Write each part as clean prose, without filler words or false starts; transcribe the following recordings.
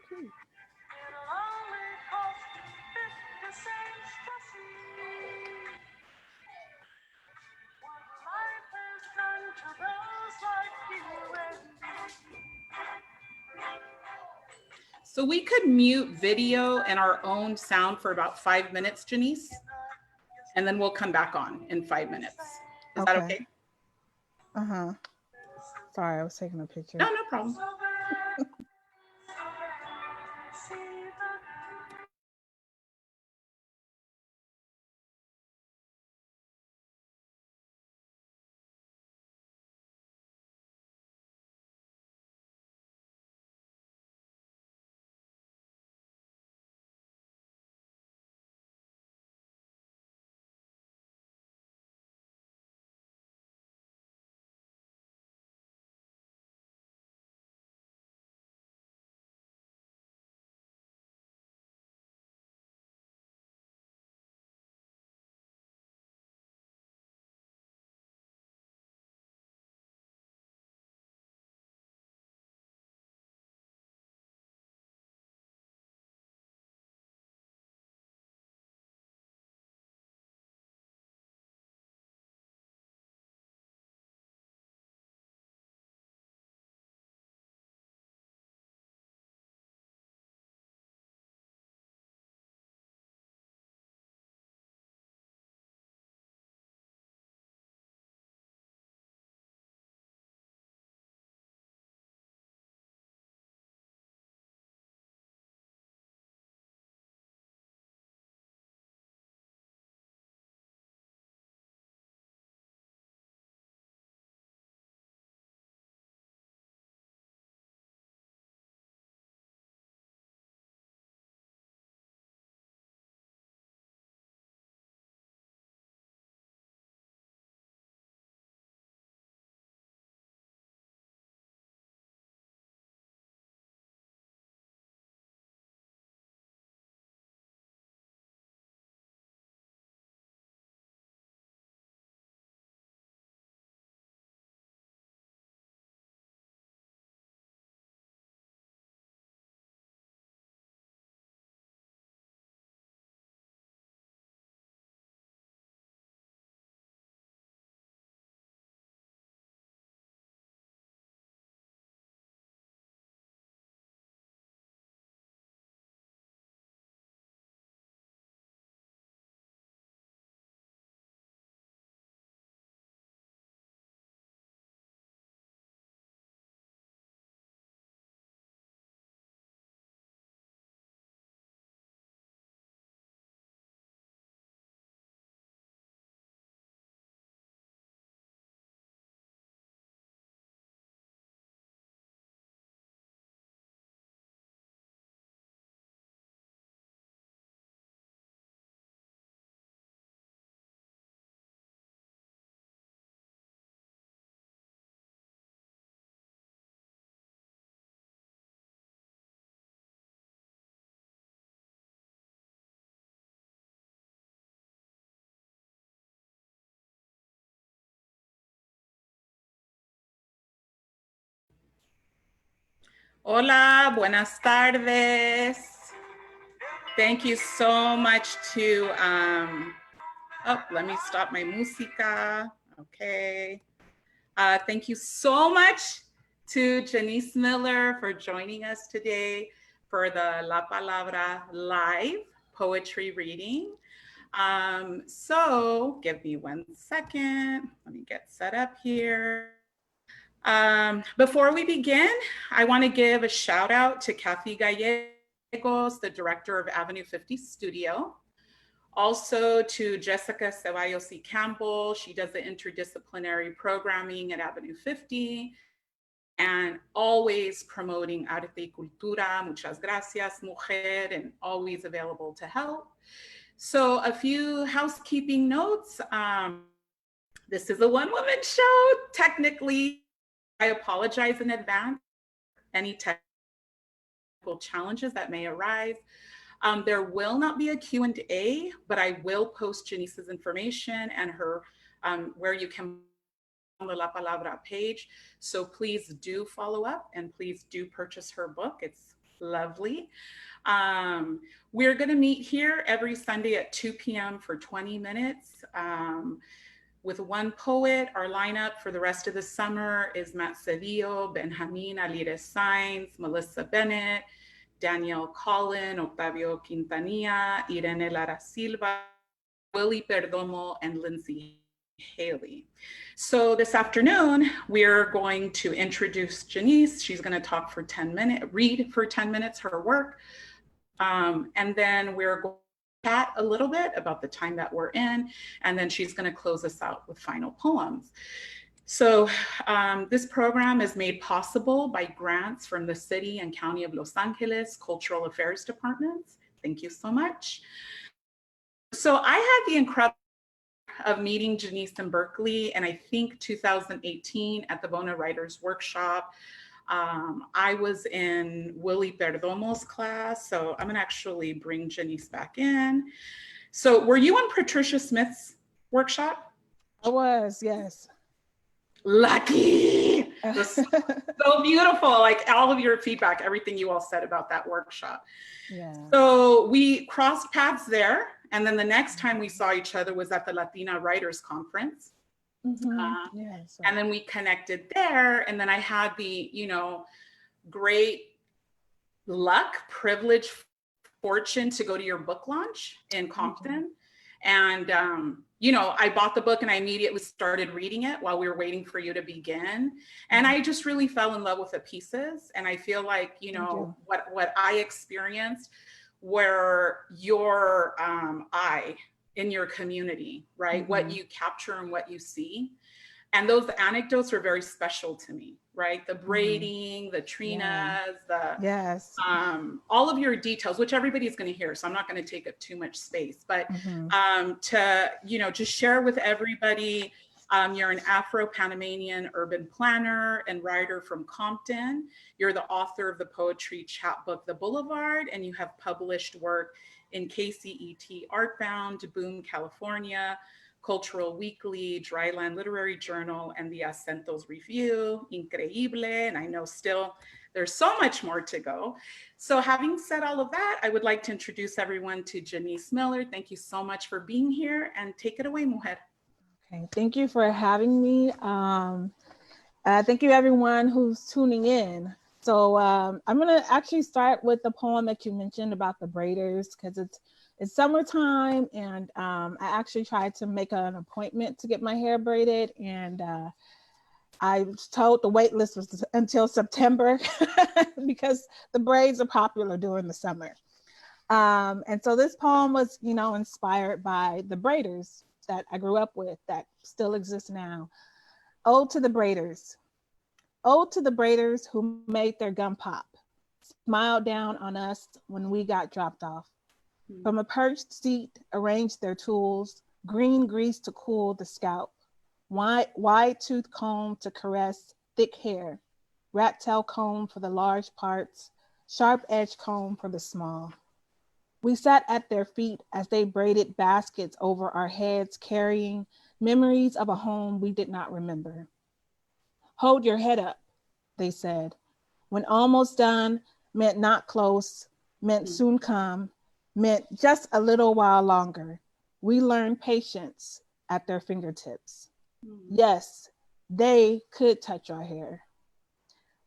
cute. So we could mute video and our own sound for about 5 minutes, Jenise, and then we'll come back on in 5 minutes. Is that okay? Uh-huh. Sorry, I was taking a picture. No, no problem. Hola, buenas tardes. Thank you so much to, let me stop my música. Okay. Thank you so much to Jenise Miller for joining us today for the La Palabra live poetry reading. So give me 1 second. Let me get set up here. Before we begin, I want to give a shout out to Kathy Gallegos, the director of Avenue 50 Studio. Also to Jessica Ceballos Campbell. She does the interdisciplinary programming at Avenue 50 and always promoting arte y cultura. Muchas gracias, mujer, and always available to help. So a few housekeeping notes. This is a one-woman show. Technically, I apologize in advance for any technical challenges that may arise. There will not be a Q&A, but I will post Jenise's information and her where you can on the La Palabra page. So please do follow up and please do purchase her book. It's Lovely. We're going to meet here every Sunday at 2 p.m. for 20 minutes with one poet. Our lineup for the rest of the summer is Matt Cedillo, Benjamin Alire Sáenz, Melissa Bennett, Danielle Collin, Octavio Quintanilla, Irene Lara Silva, Willie Perdomo, and Lindsay Haley. So this afternoon, we're going to introduce Jenise. She's going to talk for 10 minutes, read for 10 minutes her work. And then we're going to chat a little bit about the time that we're in. And then she's going to close us out with final poems. So this program is made possible by grants from the City and County of Los Angeles Cultural Affairs Departments. Thank you so much. So I had the incredible of meeting Jenise in Berkeley, and I think 2018 at the Bona Writers Workshop. I was in Willie Perdomo's class, so I'm gonna actually bring Jenise back in. So were you on Patricia Smith's workshop? I was, yes. Lucky. So beautiful, like all of your feedback, everything you all said about that workshop. Yeah. So we crossed paths there. And then the next time we saw each other was at the Latina Writers Conference. Yes. And then we connected there. And then I had the, you know, great luck, privilege, fortune to go to your book launch in Compton. And, you know, I bought the book and I immediately started reading it while we were waiting for you to begin. And I just really fell in love with the pieces. And I feel like, you know, what I experienced where your eye in your community, right? What you capture and what you see. And those anecdotes are very special to me, right? The braiding, the trinas, all of your details, which everybody's going to hear. So I'm not going to take up too much space, but to, you know, just share with everybody, you're an Afro-Panamanian urban planner and writer from Compton. You're the author of the poetry chapbook, The Blvd, and you have published work in KCET Artbound, Boom, California, Cultural Weekly, Dryland Literary Journal, and the Acentos Review. Increíble, and I know still there's so much more to go. So having said all of that, I would like to introduce everyone to Jenise Miller. Thank you so much for being here, and take it away, mujer. Okay, thank you for having me. Thank you everyone who's tuning in. So I'm gonna actually start with the poem that you mentioned about the braiders, because it's summertime, and I actually tried to make an appointment to get my hair braided, and I was told the wait list was until September because the braids are popular during the summer. And so this poem was, you know, inspired by the braiders that I grew up with that still exist now. Ode to the braiders. Ode to the braiders who made their gum pop, smiled down on us when we got dropped off. From a perched seat, arranged their tools, green grease to cool the scalp, wide tooth comb to caress thick hair, rat tail comb for the large parts, sharp edge comb for the small. We sat at their feet as they braided baskets over our heads, carrying memories of a home we did not remember. Hold your head up, they said. When almost done meant not close, meant soon come, meant just a little while longer. We learned patience at their fingertips. Yes, they could touch our hair.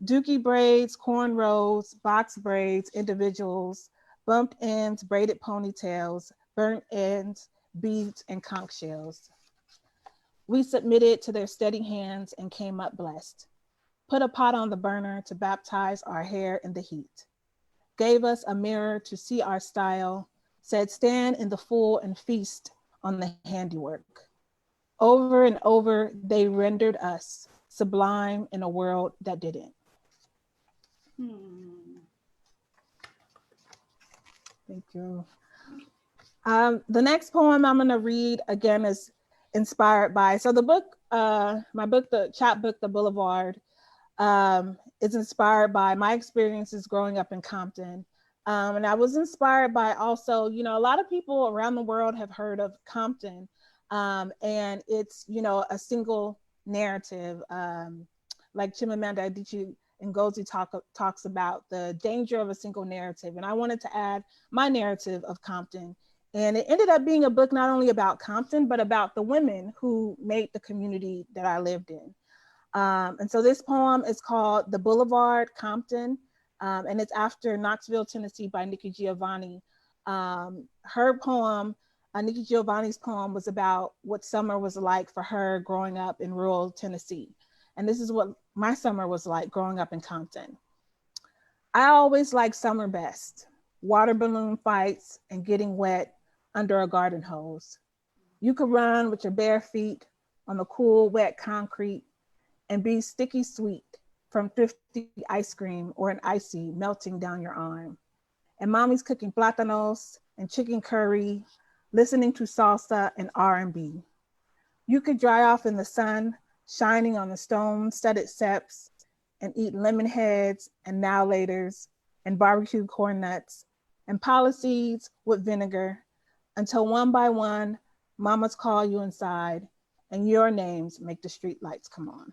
Dookie braids, cornrows, box braids, individuals, bumped ends, braided ponytails, burnt ends, beads, and conch shells. We submitted to their steady hands and came up blessed. Put a pot on the burner to baptize our hair in the heat. Gave us a mirror to see our style, said stand in the full and feast on the handiwork. Over and over, they rendered us sublime in a world that didn't. Thank you. The next poem I'm gonna read again is inspired by, so the book, my book, the chapbook, The Blvd, is inspired by my experiences growing up in Compton. And I was inspired by also, you know, a lot of people around the world have heard of Compton, and it's, you know, a single narrative, like Chimamanda Adichie Ngozi talks about the danger of a single narrative. And I wanted to add my narrative of Compton. And it ended up being a book not only about Compton, but about the women who made the community that I lived in. And so this poem is called The Boulevard, Compton, and it's after Knoxville, Tennessee by Nikki Giovanni. Her poem, Nikki Giovanni's poem, was about what summer was like for her growing up in rural Tennessee. And this is what my summer was like growing up in Compton. I always liked summer best, water balloon fights and getting wet under a garden hose. You could run with your bare feet on the cool, wet concrete and be sticky sweet from thrifty ice cream or an icy melting down your arm. And mommy's cooking plátanos and chicken curry, listening to salsa and R&B. You could dry off in the sun, shining on the stone-studded steps, and eat lemon heads and now-laters and barbecue corn nuts and policies with vinegar until one by one, mamas call you inside and your names make the street lights come on.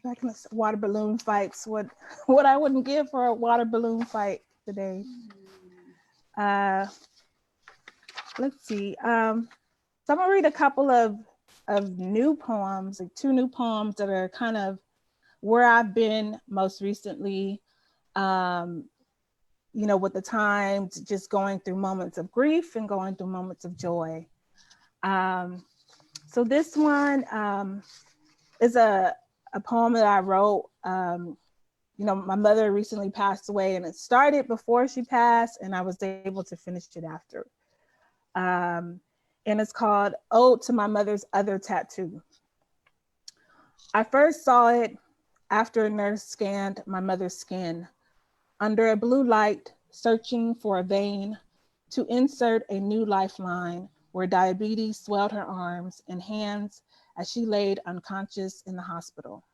Back in the water balloon fights, what I wouldn't give for a water balloon fight today. Let's see. So I'm gonna read a couple of new poems, like 2 new poems that are kind of where I've been most recently, you know, with the times, just going through moments of grief and going through moments of joy. So this one is a poem that I wrote. You know, my mother recently passed away, and it started before she passed, and I was able to finish it after. And it's called Ode to My Mother's Other Tattoo. I first saw it after a nurse scanned my mother's skin under a blue light, searching for a vein to insert a new lifeline where diabetes swelled her arms and hands as she laid unconscious in the hospital.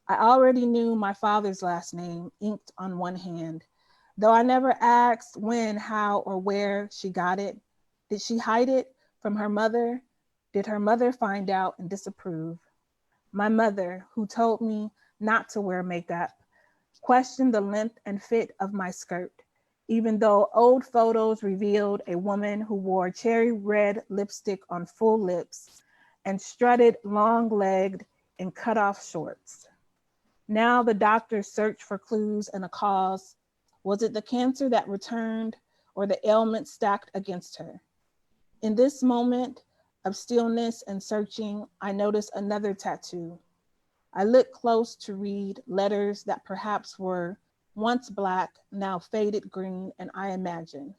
I already knew my father's last name inked on one hand, though I never asked when, how, or where she got it. Did she hide it from her mother? Did her mother find out and disapprove? My mother, who told me not to wear makeup, questioned the length and fit of my skirt, even though old photos revealed a woman who wore cherry red lipstick on full lips and strutted long-legged in cut-off shorts. Now the doctors search for clues and a cause. Was it the cancer that returned or the ailment stacked against her? In this moment of stillness and searching, I notice another tattoo. I look close to read letters that perhaps were once Black, now faded green, and I imagine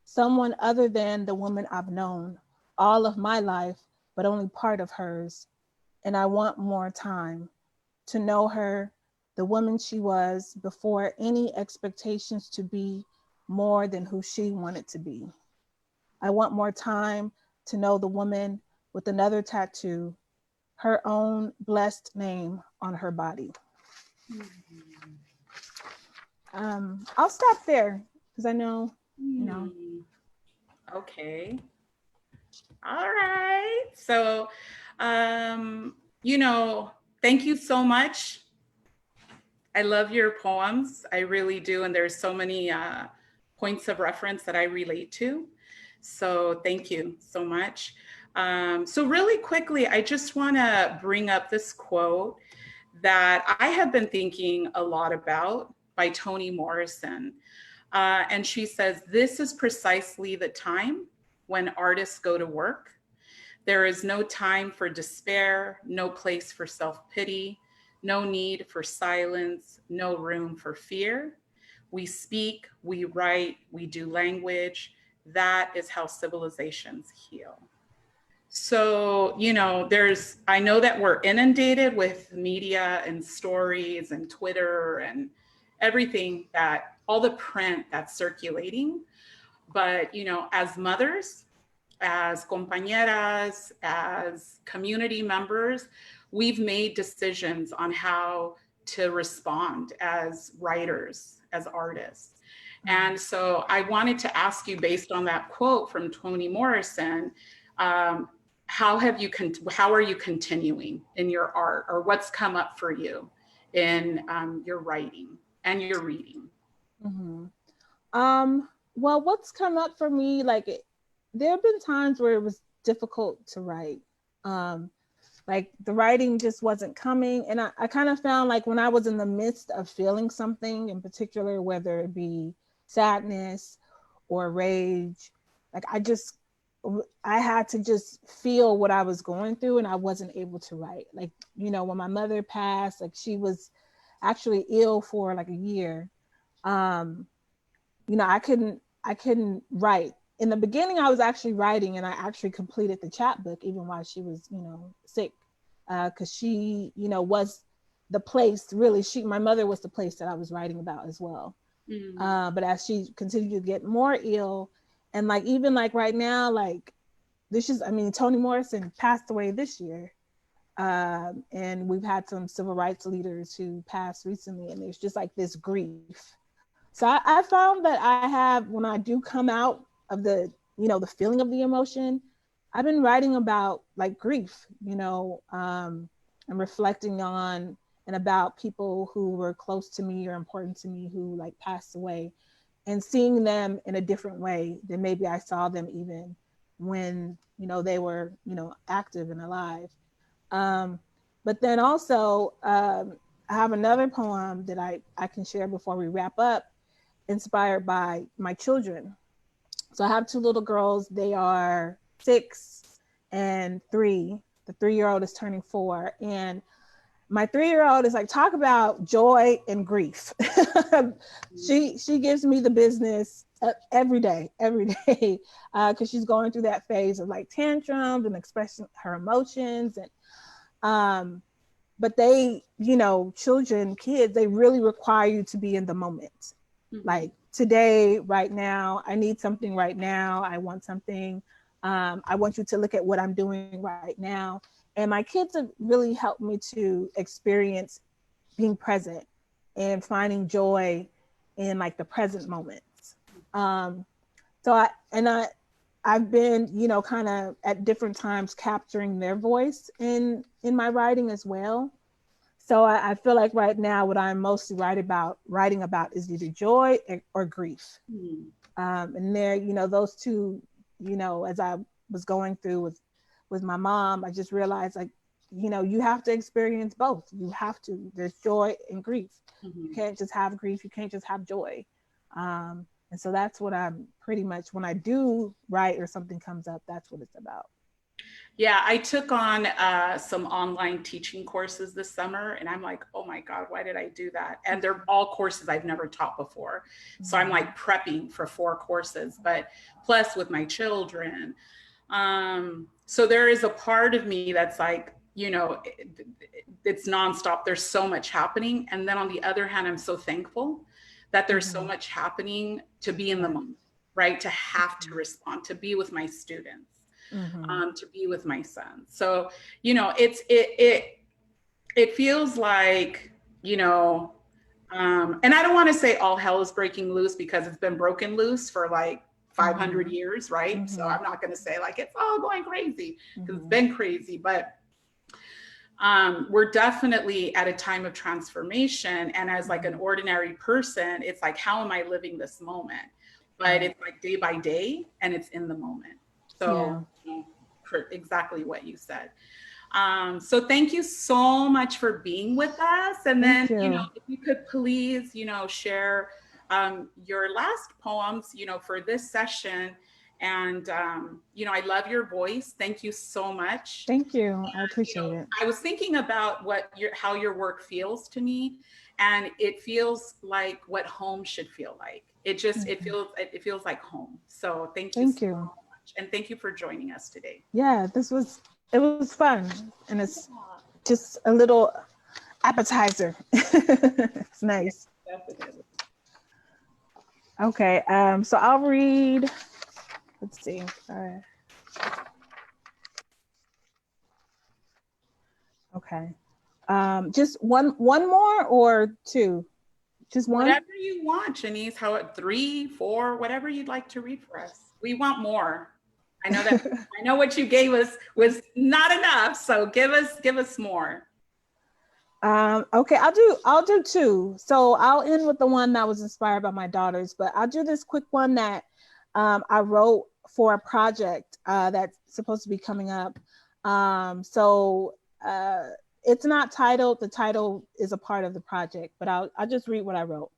someone other than the woman I've known all of my life, but only part of hers. And I want more time to know her, the woman she was before any expectations to be more than who she wanted to be. I want more time to know the woman with another tattoo, her own blessed name on her body. I'll stop there because I know, you know. Okay. All right. So, you know, thank you so much. I love your poems. I really do. And there's so many points of reference that I relate to. So thank you so much. So really quickly, I just want to bring up this quote that I have been thinking a lot about by Toni Morrison. And she says, "This is precisely the time when artists go to work. There is no time for despair, no place for self-pity, no need for silence, no room for fear. We speak, we write, we do language. That is how civilizations heal." So, you know, I know that we're inundated with media and stories and Twitter and everything, all the print that's circulating. But, you know, as mothers, as compañeras, as community members, we've made decisions on how to respond as writers, as artists. And so I wanted to ask you, based on that quote from Toni Morrison, how are you continuing in your art, or what's come up for you in your writing and your reading? Well, what's come up for me, like there have been times where it was difficult to write. Like the writing just wasn't coming. And I kind of found like when I was in the midst of feeling something in particular, whether it be sadness or rage, like I had to just feel what I was going through, and I wasn't able to write. Like, you know, when my mother passed, like she was actually ill for like a year. You know, I couldn't write. In the beginning, I was actually writing, and I actually completed the chapbook even while she was, you know, sick, because she, you know, was the place. Really, my mother was the place that I was writing about as well. But as she continued to get more ill, and like even like right now, like Toni Morrison passed away this year, and we've had some civil rights leaders who passed recently, and there's just like this grief. So I found that when I do come out of the, you know, the feeling of the emotion, I've been writing about like grief, you know, and reflecting on and about people who were close to me or important to me who like passed away, and seeing them in a different way than maybe I saw them even when, you know, they were, you know, active and alive. But then also, I have another poem that I can share before we wrap up, inspired by my children. So I have two little girls. They are 6 and 3. The 3-year-old is turning 4. And my 3-year-old is like, talk about joy and grief. She gives me the business every day, because she's going through that phase of like tantrums and expressing her emotions. And but they, you know, kids, they really require you to be in the moment. Like today, right now, I need something right now. I want something. I want you to look at what I'm doing right now. And my kids have really helped me to experience being present and finding joy in like the present moments. I've been, you know, kind of at different times capturing their voice in my writing as well. So I feel like right now what I'm mostly writing about is either joy or grief. And there, you know, those two, you know, as I was going through with my mom, I just realized like, you know, you have to experience both. You have to. There's joy and grief. You can't just have grief. You can't just have joy. And so that's what I'm pretty much, when I do write or something comes up, that's what it's about. Yeah, I took on some online teaching courses this summer, and I'm like, oh my God, why did I do that? And they're all courses I've never taught before. So I'm like prepping for 4 courses, but plus with my children. So there is a part of me that's like, you know, it's nonstop. There's so much happening. And then on the other hand, I'm so thankful that there's so much happening to be in the moment, right? To have to respond, to be with my students. To be with my son. So, you know, it feels like, you know, and I don't want to say all hell is breaking loose, because it's been broken loose for like 500 years, right? So I'm not going to say like it's all going crazy, because it's been crazy, but we're definitely at a time of transformation. And as like an ordinary person, it's like, how am I living this moment? But it's like day by day, and it's in the moment. So for exactly what you said. So thank you so much for being with us. And then, you know, if you could please, you know, share your last poems, you know, for this session. And, you know, I love your voice. Thank you so much. Thank you. I appreciate it. I was thinking about how your work feels to me. And it feels like what home should feel like. It just, it feels like home. So thank you so much. And thank you for joining us today. Yeah, it was fun. And it's just a little appetizer. It's nice. Definitely. Okay, so I'll read, let's see. Okay. Just one more or 2? Just one? Whatever you want, Jenise. 3, 4, whatever you'd like to read for us. We want more. I know that. I know what you gave us was not enough. So give us more. Okay, I'll do two. So I'll end with the one that was inspired by my daughters, but I'll do this quick one that I wrote for a project that's supposed to be coming up. It's not titled. The title is a part of the project, but I'll just read what I wrote.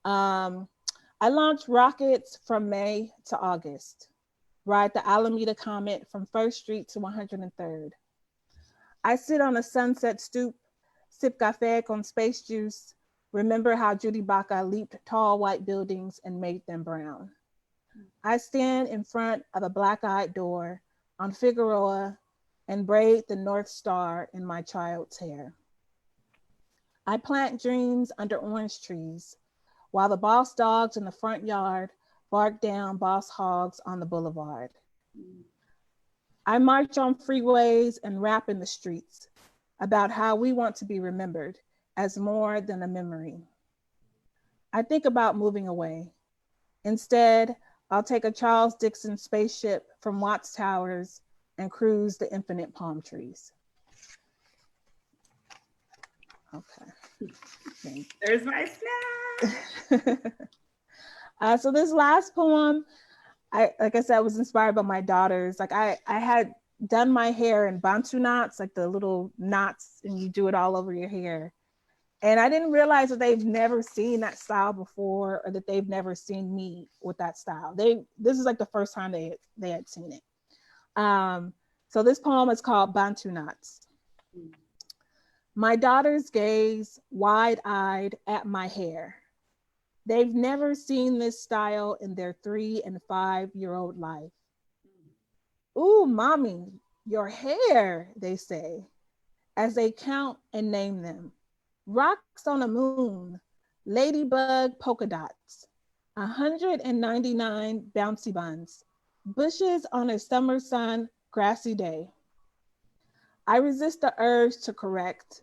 I launched rockets from May to August. Ride the Alameda Comet from 1st Street to 103rd. I sit on a sunset stoop, sip café con space juice, remember how Judy Baca leaped tall white buildings and made them brown. I stand in front of a black-eyed door on Figueroa and braid the North Star in my child's hair. I plant dreams under orange trees while the boss dogs in the front yard bark down boss hogs on the boulevard. I march on freeways and rap in the streets about how we want to be remembered as more than a memory. I think about moving away. Instead, I'll take a Charles Dixon spaceship from Watts Towers and cruise the infinite palm trees. Okay. There's my snack. So this last poem, like I said, was inspired by my daughters. Like I had done my hair in Bantu knots, like the little knots, and you do it all over your hair. And I didn't realize that they've never seen that style before, or that they've never seen me with that style. This is like the first time they had seen it. So this poem is called Bantu Knots. My daughters gaze wide-eyed at my hair. They've never seen this style in their 3- and 5-year-old life. Ooh, mommy, your hair, they say, as they count and name them. Rocks on a moon, ladybug polka dots, 199 bouncy buns, bushes on a summer sun, grassy day. I resist the urge to correct,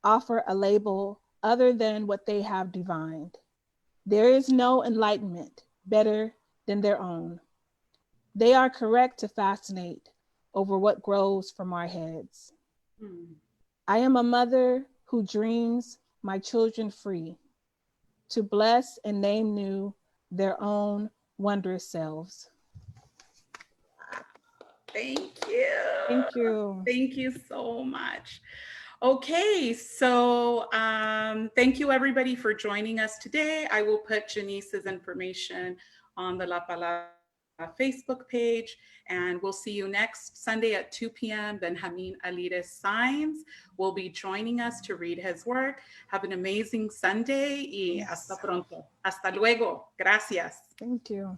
offer a label other than what they have divined. There is no enlightenment better than their own. They are correct to fascinate over what grows from our heads. I am a mother who dreams my children free to bless and name new their own wondrous selves. Thank you. Thank you. Thank you so much. Okay, so thank you everybody for joining us today. I will put Jenise's information on the La Palabra Facebook page, and we'll see you next Sunday at 2 p.m. Benjamin Alires Sáenz will be joining us to read his work. Have an amazing Sunday y hasta pronto. Hasta luego. Gracias. Thank you.